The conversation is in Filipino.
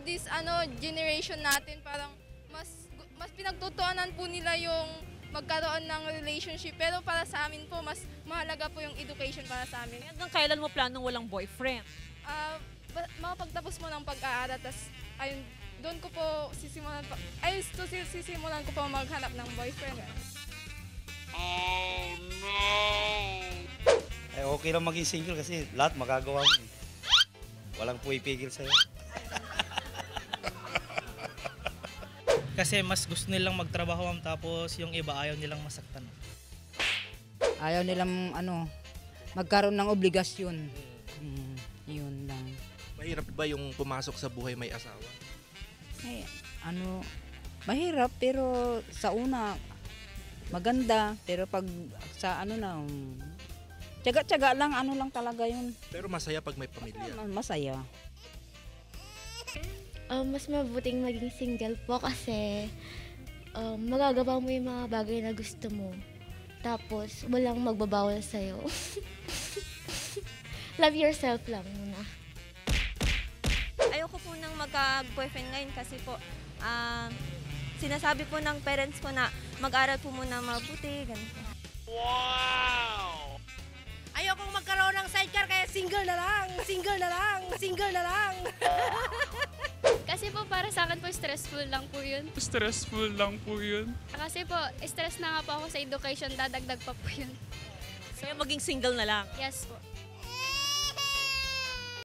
this generation natin parang mas pinagtutuunan po nila yung magkaroon ng relationship. Pero para sa amin po, mas mahalaga po yung education para sa amin. Hanggang kailan mo planong walang boyfriend? Mapagtapos mo ng pag-aaral, tas ayun, doon ko po sisimulan ko po maghanap ng boyfriend. Oh no! Ay, okay lang maging single kasi lahat magagawa mo. Walang puipigil sa'yo. Kasi mas gusto nilang magtrabaho tapos yung iba ayaw nilang masaktan. Ayaw nilang magkaroon ng obligasyon. Yun lang. Mahirap ba yung pumasok sa buhay may asawa? Ay, mahirap pero sa una maganda pero pag sa tiyaga-tiyaga lang lang talaga yun. Pero masaya pag may pamilya. Masaya. Mas mabuting maging single po kasi magagawa mo yung mga bagay na gusto mo. Tapos walang magbabawal sa'yo. Love yourself lang muna. Ayoko po nang magka-boyfriend ngayon kasi po sinasabi po ng parents ko na mag-aral po muna mabuti, ganito. Wow! Ayokong magkaroon ng sidecar kaya single na lang. Kasi po para sa akin po stressful lang po yun. Kasi po stress na nga po ako sa education, dadagdag pa po yun. Kaya maging single na lang. Yes po.